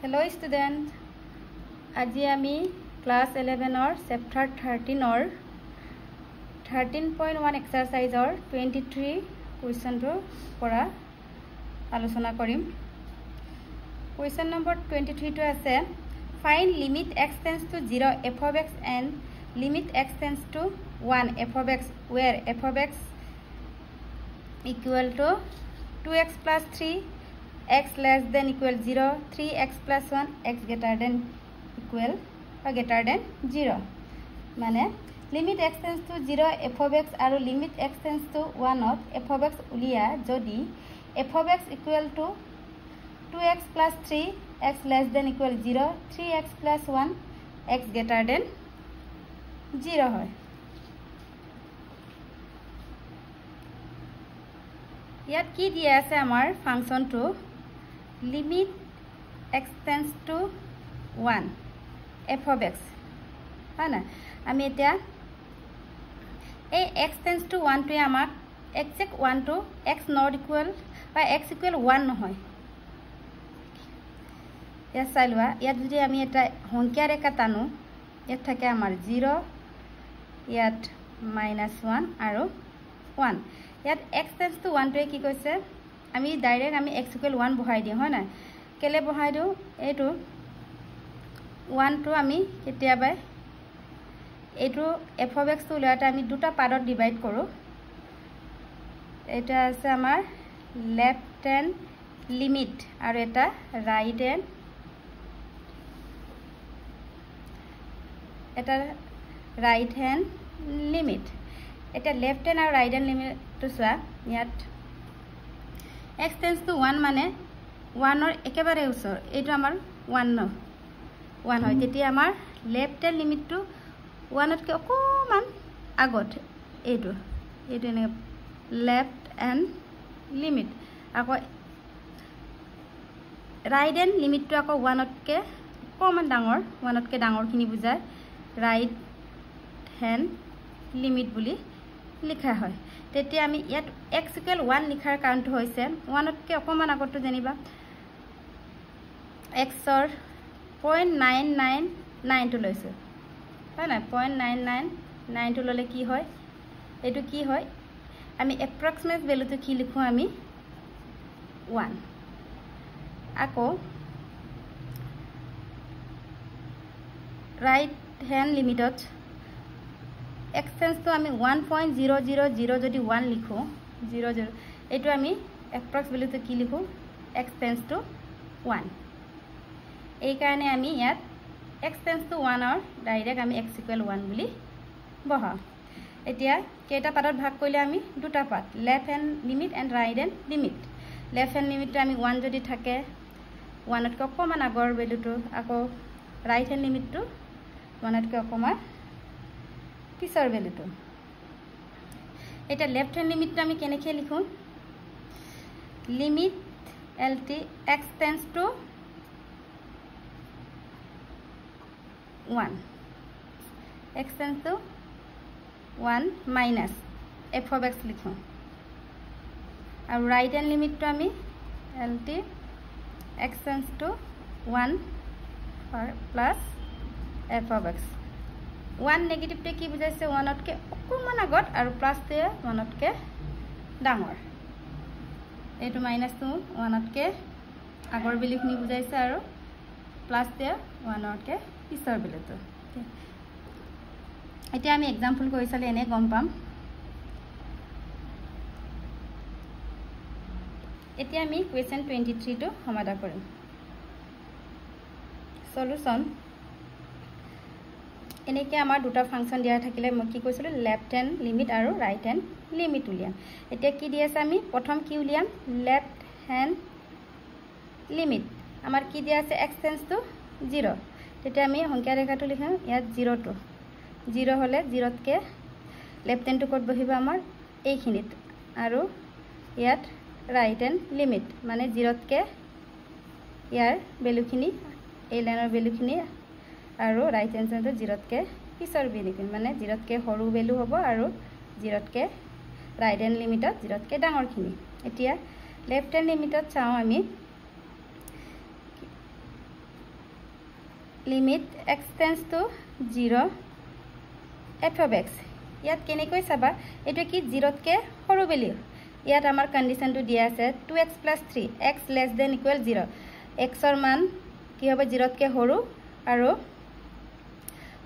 Hello student. আজি আমি class 11 or chapter 13 or 13.1 exercise or 23 question to pora আলোচনা কৰিম। Question number 23 to আছে find limit x tends to 0 f of x and limit x tends to 1 f of x where f of x equal to 2x plus 3 x less than equal 0 3x plus 1 x greater than equal or greater than 0 মানে limit x tends to 0 f of x আৰু limit x tends to 1 of f of x উলিয়া যদি f of x equal to 2x plus 3 x less than equal 0 3x plus 1 x greater than 0 হয় ইয়াত কি দিয়া আছে আমাৰ ফাংচনটো limit x tends to 1 f of x হয় না আমি এতিয়া এই x tends to 1 টো আমাক exact 1 to x not equal বা x equal 1 নহয় ইয়া চাইলৱা ইয়াত যদি আমি এটা সংখ্যা ৰেখা টানো ইয়াত থাকে আমাৰ 0 ইয়াত -1 আৰু 1 ইয়াত x tends to 1 টোৱে কি কৈছে আমি ডাইৰেক্ট আমি x equal 1 বহাই দিও হয় না কেলে বহাই দিও এইটো 1 টো আমি কেতিয়াবা এইটো f of x টো লয়াটা আমি দুটা পাৰ্টত ডিভাইড কৰো এটা আছে আমাৰ লেফট হ্যান্ড লিমিট আৰু এটা ৰাইট হ্যান্ড লিমিট এটা লেফট হ্যান্ড আৰু ৰাইট হ্যান্ড লিমিট তো সোয়া ইয়াত x tends to 1 মানে 1 or একেবাৰে উচৰ এইটো আমাৰ 1 ন 1 হয় তেতিয়া আমাৰ লেফট হ্যান্ড লিমিট টু 1 তকৈ অকমান আগত এইটো এনে লেফট হ্যান্ড লিমিট আকৌ ৰাইট হ্যান্ড লিমিট টু আকৌ 1 তকৈ অকমান ডাঙৰ 1 তকৈ ডাঙৰ খিনি বুজায় ৰাইট হ্যান্ড লিমিট বুলি লিখা হয় তেতিয়া আমি ইয়াত x equal 1 লিখাৰ কাৰণটো হৈছে 1 তকৈ অকমান আগত জানিবা x ৰ 0.999 টো লৈছো হয় না 0.999 টো ললে কি হয় এটো কি হয় আমি approximate value টো কি লিখো আমি 1 আকৌ right hand limitত x tends to আমি 1.000 যদি 1 লিখো 00 এটো আমি approx value টো কি লিখো x tends to 1 এই কাৰণে আমি ইয়াত x tends to 1 or direct আমি x equal 1 বুলি বহা এতিয়া কেটা পাৰ্টত ভাগ কৰিলে আমি দুটা part left hand limit and right hand limit left hand limit আমি 1 যদি থাকে 1 তকৈ অকমান আগৰ ভ্যালুটো আকৌ ৰাইট হ্যান্ড লিমিটটো 1 তকৈ অকমান পিছৰ ভ্যালুটো এটা লেফট হ্যান্ড লিমিটটো আমি কেনেকৈ লিখো limit lt x tends to 1 x tends to 1 minus f of x লিখো আৰু ৰাইট হ্যান্ড লিমিটটো আমি lt x tends to 1 plus f of x 1 negative তে কি বুজাইছে 1 তকৈ অকমান আগত আৰু প্লাস তে 1 তকৈ ডাঙৰ এটো মাইনাস টো 1 তকৈ আগৰ বিলিখিনি বুজাইছে আৰু প্লাস তে 1 তকৈ পিছৰ বিলিটো এতিয়া আমি एग्जांपल কৰি চালে এনে গম পাম এতিয়া আমি question 23 টো সমাধান কৰিম সলিউশন এনেকে আমাৰ দুটা ফাংচন দিয়া থাকিলে মই কি কৈছিলো লেফট হ্যান্ড লিমিট আৰু ৰাইট হ্যান্ড লিমিট উলিয়াম এতিয়া কি দি আছে আমি প্ৰথম কি উলিয়াম লেফট হ্যান্ড লিমিট আমাৰ কি দিয়া আছে x tends to 0 তেতিয়া আমি সংখ্যা ৰেখাটো লিখাম ইয়াত 0 টো 0 হলে 0 তকৈ লেফট হ্যান্ড টু কত বহিব আমাৰ এইখিনিত আৰু ইয়াত ৰাইট হ্যান্ড লিমিট মানে 0 তকৈ ইয়াৰ ভ্যালুখিনি এই লাইনৰ ভ্যালুখিনি আৰু ৰাইট হ্যান্ড সাইডত 0 তকৈ পিছৰ ভ্যালুখিনি মানে 0 তকৈ সৰু ভ্যালু হ'ব আৰু 0 তকৈ ৰাইট হ্যান্ড লিমিটত 0 তকৈ ডাঙৰখিনি এতিয়া লেফট হ্যান্ড লিমিটত চাও আমি limit x tends to 0 f of x ইয়াত কেনেকৈ চাবা এটো কি 0 তকে সৰু ভ্যালু ইয়াত আমাৰ কন্ডিশনটো দিয়া আছে 2x + 3 x <= 0 x ৰ মান কি হ'ব 0 তকে সৰু আৰু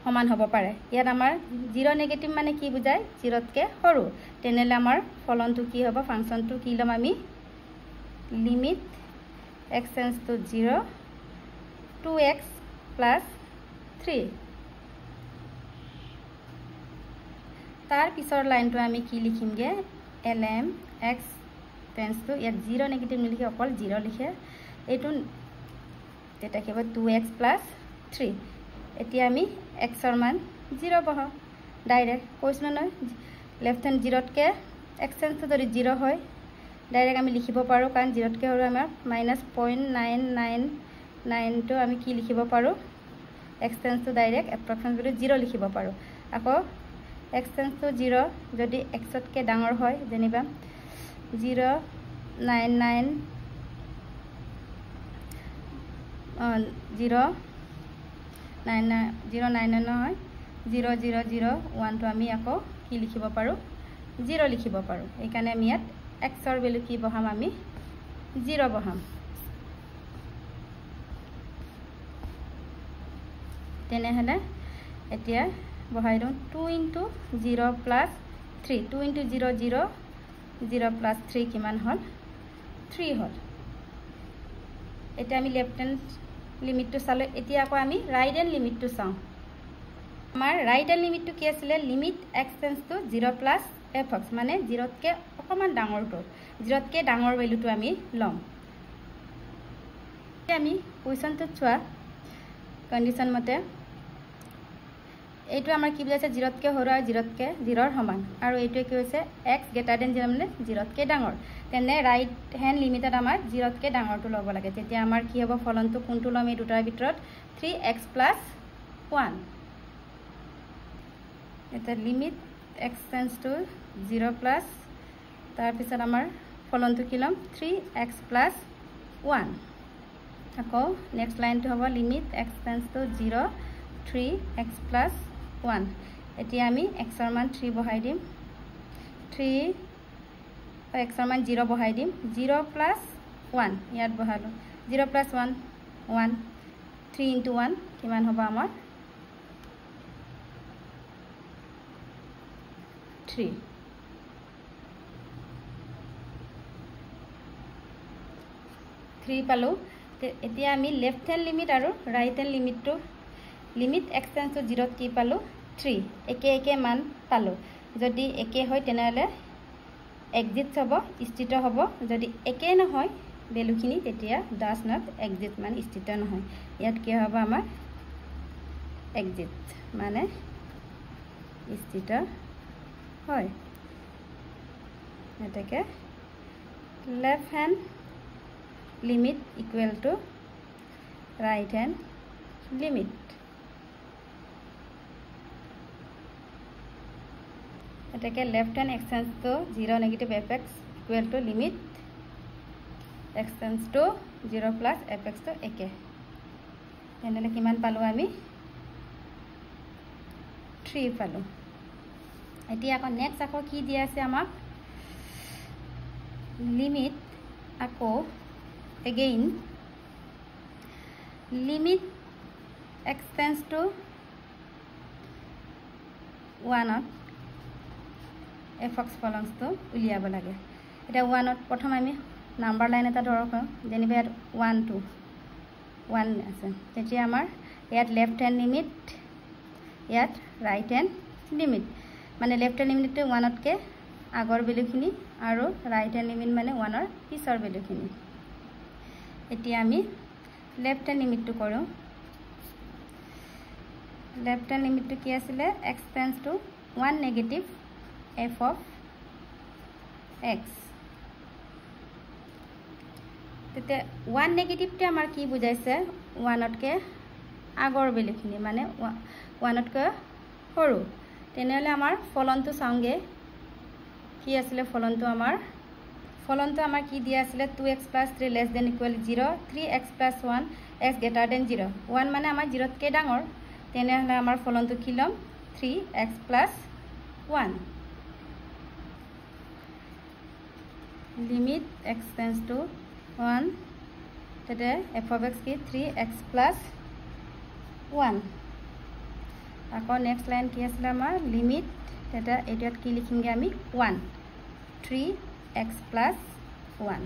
সমান হ'ব পাৰে ইয়াত আমাৰ 0 নেগেটিভ মানে কি বুজায় 0 তকে সৰু তেনেলে আমাৰ ফলনটো কি হ'ব ফাংচনটো কি লম আমি limit x tends to 0 2x + 3 তাৰ পিছৰ লাইনটো আমি কি লিখিমগে lm x টেন্ডস টু ইয়াত 0 নেগেটিভ নিলিখে অকল 0 লিখে এটো এটা কি হ'ব 2x + 3 এতিয়া আমি x ৰ মান 0 বহাও ডাইৰেক্ট কৈছনা নহয় লেফট হ্যান্ড 0 তকে x টেন্ডস টু যদি 0 হয় ডাইৰেক্ট আমি লিখিব পাৰো কাৰণ 0 তকে আৰু আমাৰ -0.999 টো আমি কি লিখিব পাৰো x tends two direct approximately 0 লিখিব পাৰো আকৌ x টেন্ডস টু 0 যদি x তকে ডাঙৰ হয় যেনিবা 0.99 নহয় 0.001 টো আমি আকৌ কি লিখিব পাৰো 0 লিখিব পাৰো এই কাৰণে আমি ইয়াত x ৰ ভ্যালু কি বহাম আমি 0 বহাম তেনেহলে এতিয়া বহাই দিওঁ 2 * 0 + 3 2 * 0 0 0 + 3 কিমান হল 3 হল এটা আমি লেফট হ্যান্ড লিমিটটো চালে এতিয়া আকৌ আমি রাইট হ্যান্ড লিমিটটো চাও আমাৰ রাইট হ্যান্ড লিমিটটো কি আছিল limit x tends to 0 + f(x) মানে 0 তকে অকমান ডাঙৰটো 0 তকে ডাঙৰ ভ্যালুটো আমি লম এতিয়া আমি কোৱেশ্চনটো চোৱা কন্ডিশন মতে এইটো আমাৰ কি বুজাইছে 0 তকে সৰু আৰু 0 তকে 0 ৰ সমান আৰু এইটো কি হৈছে x > 0 মানে 0 তকে ডাঙৰ তেনে ৰাইট হ্যান্ড লিমিটত আমাৰ 0 তকে ডাঙৰটো ল'ব লাগে তেতিয়া আমাৰ কি হ'ব ফলনটো কোনটো লম এই দুটাৰ ভিতৰত 3x + 1 এটা limit x tends to 0 plus তাৰ পিছত আমাৰ ফলনটো কি লম 3x + 1 আকৌ নেক্সট লাইনটো হ'ব limit x tends to 0 3x + 1 এতিয়া আমি x ৰ মান 3 বহাই দিম 3 x ৰ মান 0 বহাই দিম 0 + 1 ইয়াত বহালো 0 + 1 1 3 * 1 কিমান হ'ব আমাৰ 3 পালো এতিয়া আমি লেফট হ্যান্ড লিমিট আৰু রাইট হ্যান্ড লিমিটটো লিমিট x টেন্ডস টু 0 কি পালো 3 একে মান পালো যদি একে হয় তেনেহলে এক্সিট হ'ব স্থিত হ'ব যদি একে নহয় ভ্যালুখিনি তেতিয়া ডাজ নট এক্সিট মানে স্থিত নহয় ইয়াত কি হ'ব আমাৰ এক্সিট মানে স্থিত হয় এটাকে left hand limit equal to right hand limit এটাকে left hand x tends to 0 negative fx equal to limit x tends to 0 plus fx তো একে এনেলে কিমান পালো আমি 3 পালো এতিয়া আকৌ নেক্সট আকৌ কি দিয়া আছে আমাক লিমিট আকৌ again limit x tends to 1 fx ফলনস তো উলিয়াব লাগে এটা 1 প্ৰথম আমি নাম্বাৰ লাইন এটা ধৰক যেনিবা 1 2 1 আছে তেতিয়া আমাৰ ইয়াত লেফট হ্যান্ড লিমিট ইয়াত ৰাইট হ্যান্ড লিমিট মানে লেফট হ্যান্ড লিমিটটো 1 তকে আগৰ ভ্যালুখিনি আৰু ৰাইট হ্যান্ড লিমিট মানে 1 ৰ পিছৰ ভ্যালুখিনি এতিয়া আমি লেফট হ্যান্ড লিমিটটো কৰো লেফট হ্যান্ড লিমিটটো কি আছিল x tends two 1 negative f of x তেতে 1 নেগেটিভটো আমাৰ কি বুজাইছে 1 তকে আগৰ ভ্যালুখিনি মানে 1 তকে সৰু তেনেহলে আমাৰ ফলনটো চাওঁগে কি আছিল ফলনটো আমাৰ ফলনটো আমাৰ কি দিয়া আছিলে 2x + 3 less than equal 0 3x + 1 x greater than 0 1 মানে আমাৰ 0 তকৈ ডাঙৰ তেনেহ'লে আমাৰ ফলনটো কি ল'ম 3x + 1 লিমিট x টেন্ডছ টু 1 তেতে f of x কি 3x + 1 আকৌ নেক্সট লাইন কি আছিল আমাৰ লিমিট তেতে এটাত কি লিখিমগে আমি 1 3x + 1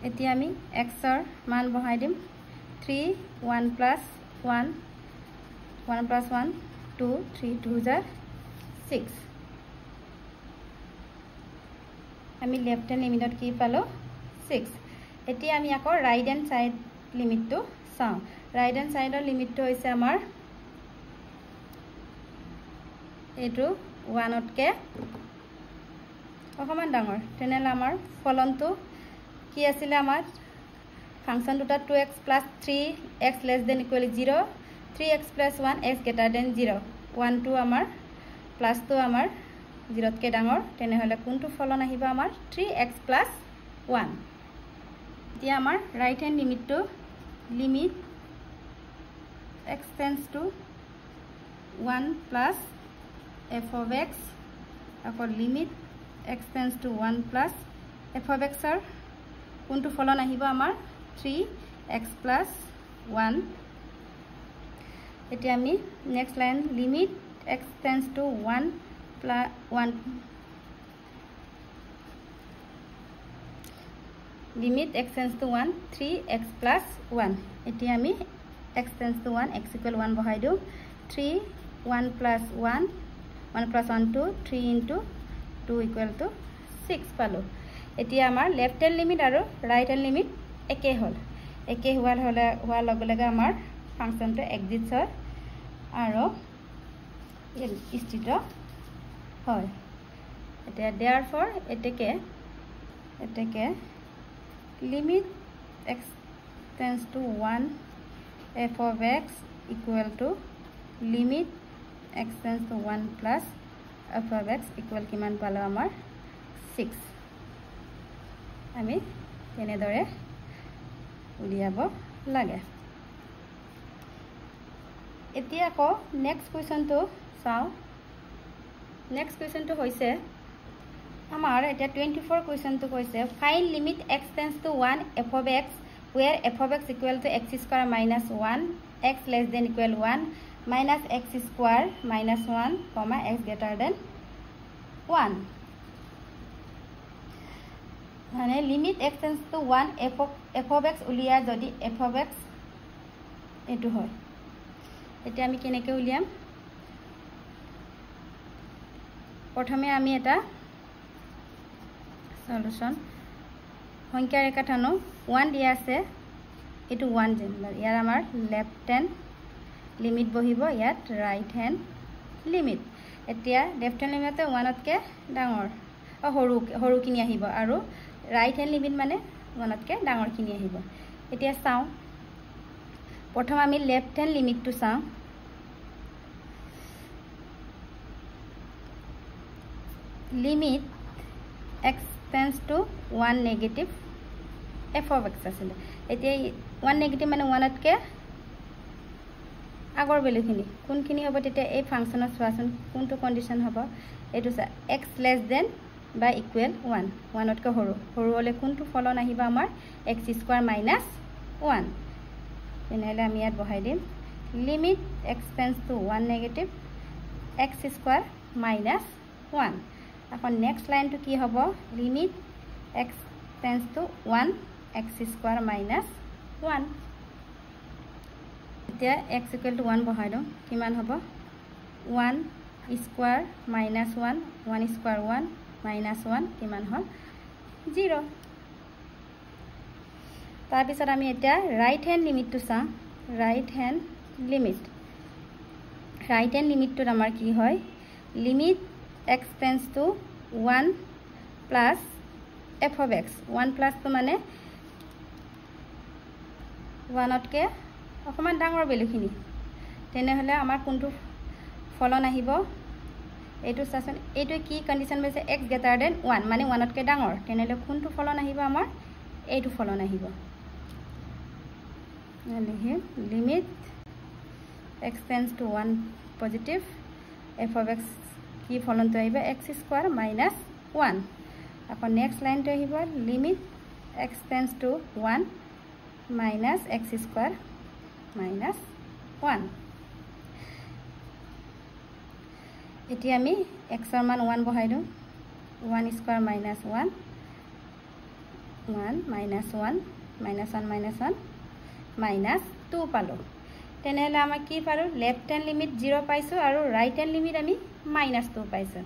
এতিয়া আমি x ৰ মান বহাই দিম 3 1 + 1 1 + 1 2 3 2 * 6 আমি লেফট হ্যান্ড লিমিটত কি পালো 6 এতিয়া আমি আকৌ রাইট হ্যান্ড সাইড লিমিটটো চাও রাইট হ্যান্ড সাইডৰ লিমিটটো হৈছে আমাৰ এটো 1 তকে অকমান ডাঙৰ তেনেহলে আমাৰ ফলনটো কি আছিল আমাৰ ফাংশন দুটা 2x + 3x less than equal 0 3x + 1 x greater than 0 1 2 আমাৰ প্লাস তো আমাৰ 0 তকে ডাঙৰ তেনেহলে কোনটো ফলন আহিব আমাৰ 3x + 1 এতিয়া আমাৰ রাইট হ্যান্ড লিমিটটো limit x tends to 1 plus f of x আকৌ limit x tends to 1 plus f of x ৰ কোনটো ফলন আহিব আমাৰ 3x + 1 এতিয়া আমি next line limit x tends to 1 plus 1 limit x tends to 1 3x + 1 এতিয়া আমি x tends to 1 x = 1 বহাই দিও 3 1 + 1 1 + 1 2 3 * 2 = 6 পালো এতিয়া আমাৰ লেফট হ্যান্ড লিমিট আৰু ৰাইট হ্যান্ড লিমিট একে হল একে হোৱাৰ লগে লগে আমাৰ ফাংশনটো এক্সিস্ট হয় আৰু স্থিত হয় এতিয়া therefore এতেকে limit x tends to 1 f of x equal to limit x tends to 1 plus f of x equal কিমান পালো আমাৰ 6 আমি এনেদৰে উলিয়াব লাগে এতিয়া আকৌ নেক্সট কোৱেশ্চনটো চাও নেক্সট কোৱেশ্চনটো হৈছে আমাৰ এটা 24 কোৱেশ্চনটো কৈছে find limit x tends to 1 f of x where f of x equal to x square minus 1 x less than equal 1 minus x square minus 1 comma x greater than 1 মানে limit x tends to 1 f of x উলিয়া যদি f of x এটো হয় এতিয়া আমি কেনেকৈ উলিয়াম প্ৰথমে আমি এটা সলিউশন সংখ্যা ৰেখা টানো 1 দিয়া আছে এটো 1 যেন ইয়াৰ আমাৰ লেফট হ্যান্ড লিমিট বহিব ইয়াত ৰাইট হ্যান্ড লিমিট এতিয়া লেফট হ্যান্ড লিমিটতে 1 তকে ডাঙৰ সৰু কিনি আহিব আৰু ৰাইট হ্যান্ড লিমিট মানে 1 তকে ডাঙৰ কিনি আহিব এতিয়া চাও প্ৰথম আমি লেফট হ্যান্ড লিমিটটো চাও limit x tends to 1 negative f of x আছিল এতিয়া 1 negative মানে 1 তকে আগৰ ভ্যালুখিনি কোনখিনি হ'ব তেতিয়া এই ফাংশনত সোৱাচোন কোনটো কন্ডিশন হ'ব এটো x less than বা equal 1 1 তকে সৰু হলে কোনটো ফলন আহিব আমাৰ x square minus 1 তেনেহলে আমি ইয়াত বহাই দিম limit x tends to 1 negative x square minus 1 এখন নেক্সট লাইনটো কি হ'ব limit x tends to 1 x square minus 1 এতিয়া x equal to 1 বহাই দিও কিমান হ'ব 1 square minus 1 1 square 1 minus 1 কিমান হ'ল 0 তাৰ পিছত আমি এটা ৰাইট হ্যান্ড লিমিটটো চাও ৰাইট হ্যান্ড লিমিটটো আমাৰ কি হয় limit x tends to 1 plus f of x 1 plus তো মানে 1 তকে অকমান ডাঙৰ ভ্যালুখিনি তেনেহলে আমাৰ কোনটো ফলন আহিব এইটো চাচোন এইটো কি কন্ডিশন হৈছে x greater than 1 মানে 1 তকৈ ডাঙৰ তেনেহলে কোনটো ফলন আহিব আমাৰ এইটো ফলন আহিব লিখিম limit x tends to 1 positive f of x কি ফলনটো আহিব x square minus 1 আকৌ নেক্সট লাইনটো আহিব limit x tends to 1 minus x square minus 1 এতিয়া আমি x ৰ মান 1 বহাই দিওঁ 1 square minus 1 1 minus 1 minus 1 minus 1 minus 2 পালো তেনেহলে আমাৰ কি পাৰো লেফট হ্যান্ড লিমিট 0 পাইছো আৰু ৰাইট হ্যান্ড লিমিট আমি -2 পাইছো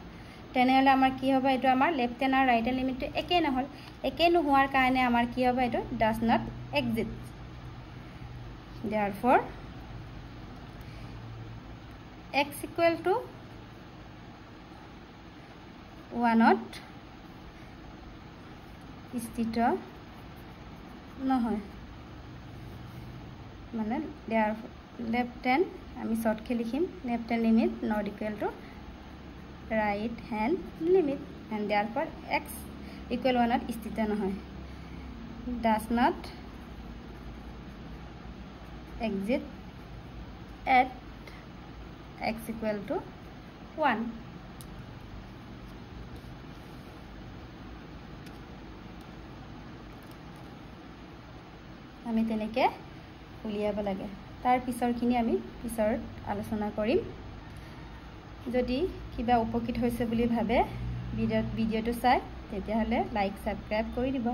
তেনেহলে আমাৰ কি হ'ব এটো আমাৰ লেফট হ্যান্ড আৰু ৰাইট হ্যান্ড লিমিটটো একে নহল একে নোহোৱাৰ কাৰণে আমাৰ কি হ'ব এটো does not exist therefore x equal to 1 স্থিত নহয় মানে therefore left hand আমি শর্টকে লিখিম left hand limit not equal to right hand limit and therefore x equal 1 স্থিত নহয় does not exist at x equal to 1 আমি তেনেকে উলিয়াব লাগে তাৰ পিছৰখিনি আমি পিছৰ আলোচনা কৰিম যদি কিবা উপকৃত হৈছে বুলি ভাবে ভিডিওটো চাই তেতিয়াহলে লাইক সাবস্ক্ৰাইব কৰি দিব